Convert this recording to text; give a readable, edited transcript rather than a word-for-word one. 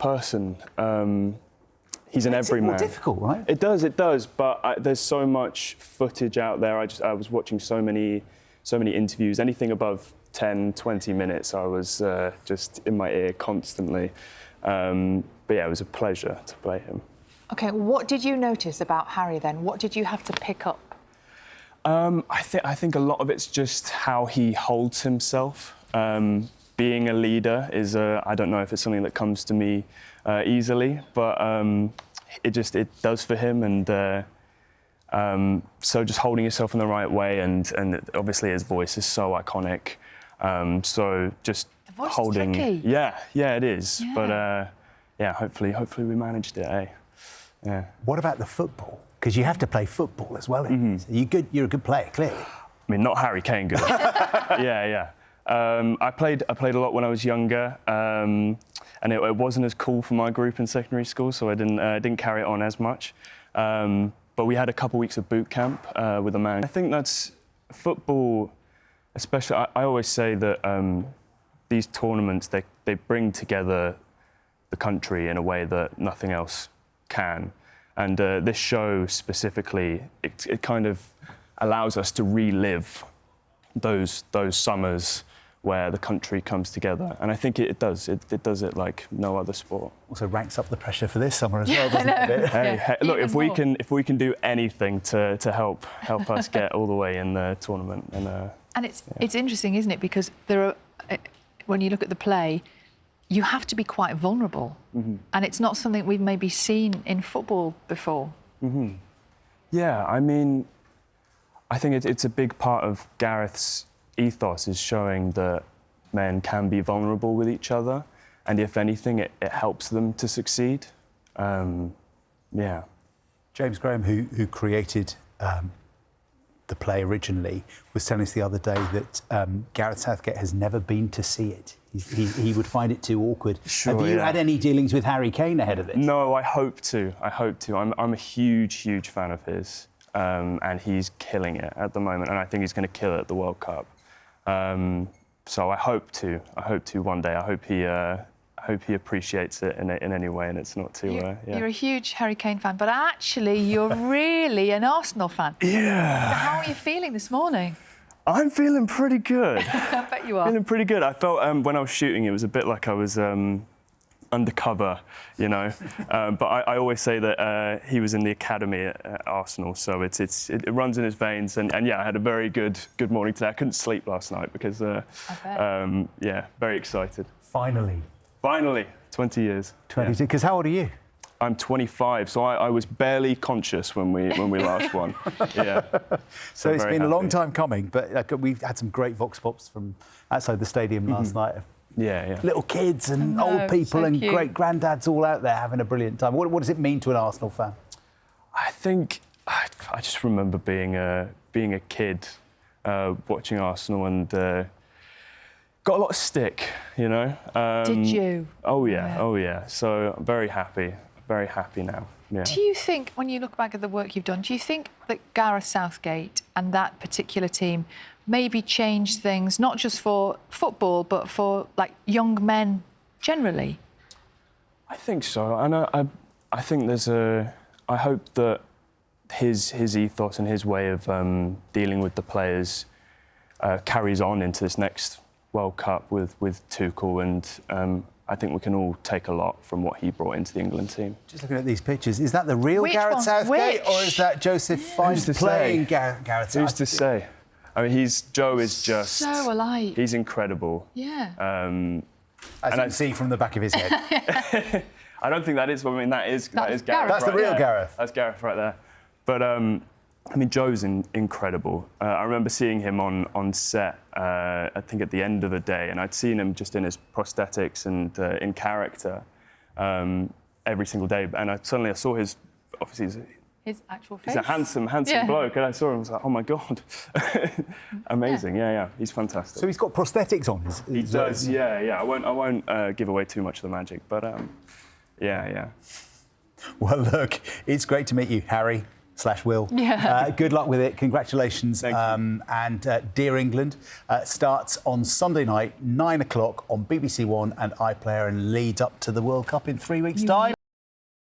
person. He's an everyman. It's more difficult, right? It does. But there's so much footage out there. I was watching so many interviews. Anything above 10, 20 minutes, I was just in my ear constantly. But yeah, it was a pleasure to play him. OK, what did you notice about Harry then? What did you have to pick up? I think a lot of it's just how he holds himself. Being a leader is, I don't know if it's something that comes to me easily, but it does for him. And so just holding yourself in the right way, and obviously his voice is so iconic. So just the voice holding. Is tricky. Yeah, it is. Yeah. But yeah, hopefully we managed it. Eh? Yeah. What about the football? Because you have to play football as well. You're a good player, clearly. I mean, not Harry Kane good. Yeah. I played a lot when I was younger, and it wasn't as cool for my group in secondary school, so I didn't carry it on as much. But we had a couple of weeks of boot camp with a man. I think that's football, especially. I always say that these tournaments they bring together the country in a way that nothing else can. And this show specifically, it kind of allows us to relive those summers where the country comes together, and I think it does it like no other sport. Also ranks up the pressure for this summer as well, doesn't it? A bit? Hey, look, if we can do anything to help us get all the way in the tournament, and it's interesting, isn't it? Because when you look at the play, you have to be quite vulnerable, and it's not something we've maybe seen in football before. Yeah, I mean, I think it's a big part of Gareth's ethos is showing that men can be vulnerable with each other, and if anything, it helps them to succeed. Yeah. James Graham, who created the play originally, was telling us the other day that Gareth Southgate has never been to see it. He would find it too awkward. Sure, Have you had any dealings with Harry Kane ahead of this? No, I hope to. I'm a huge fan of his, and he's killing it at the moment, and I think he's going to kill it at the World Cup. So I hope to one day. I hope he appreciates it in any way, and it's not too. You're a huge Harry Kane fan, but actually you're really an Arsenal fan. Yeah. So how are you feeling this morning? I'm feeling pretty good. I bet you are. Feeling pretty good. I felt when I was shooting, it was a bit like I was undercover, you know. But I always say that he was in the academy at Arsenal, so it runs in his veins. And yeah, I had a very good morning today. I couldn't sleep last night because yeah, very excited. Finally, 20 years. 22. Because how old are you? I'm 25, so I was barely conscious when we last won. Yeah. So it's been a long time coming, but we've had some great vox pops from outside the stadium last night. Yeah. Little kids and old people and great granddads all out there having a brilliant time. What does it mean to an Arsenal fan? I think I just remember being a kid watching Arsenal and got a lot of stick, you know. Did you? Oh yeah. So I'm very happy now. Yeah. Do you think, when you look back at the work you've done, do you think that Gareth Southgate and that particular team maybe changed things, not just for football, but for like young men generally? I think so. And I think I hope that his ethos and his way of dealing with the players carries on into this next World Cup with Tuchel, and I think we can all take a lot from what he brought into the England team. Just looking at these pictures, is that the real Gareth Southgate, or is that Joseph Fiennes playing Gareth Southgate? Who's to say? I mean, Joe is just so alive. He's incredible. Yeah. As you can see from the back of his head. I don't think that is. I mean, that is Gareth. That's the real Gareth. That's Gareth right there. But I mean, Joe's incredible. I remember seeing him on set, I think at the end of the day, and I'd seen him just in his prosthetics and in character every single day. And suddenly I saw his actual face. He's a handsome bloke, and I saw him. I was like, oh my God, amazing! Yeah, he's fantastic. So he's got prosthetics on. He does. Yeah. I won't give away too much of the magic, but yeah. Well, look, it's great to meet you, Harry. Will. Yeah. Good luck with it. Congratulations. Thank you. And Dear England starts on Sunday night, 9 o'clock on BBC One and iPlayer, and leads up to the World Cup in 3 weeks' time.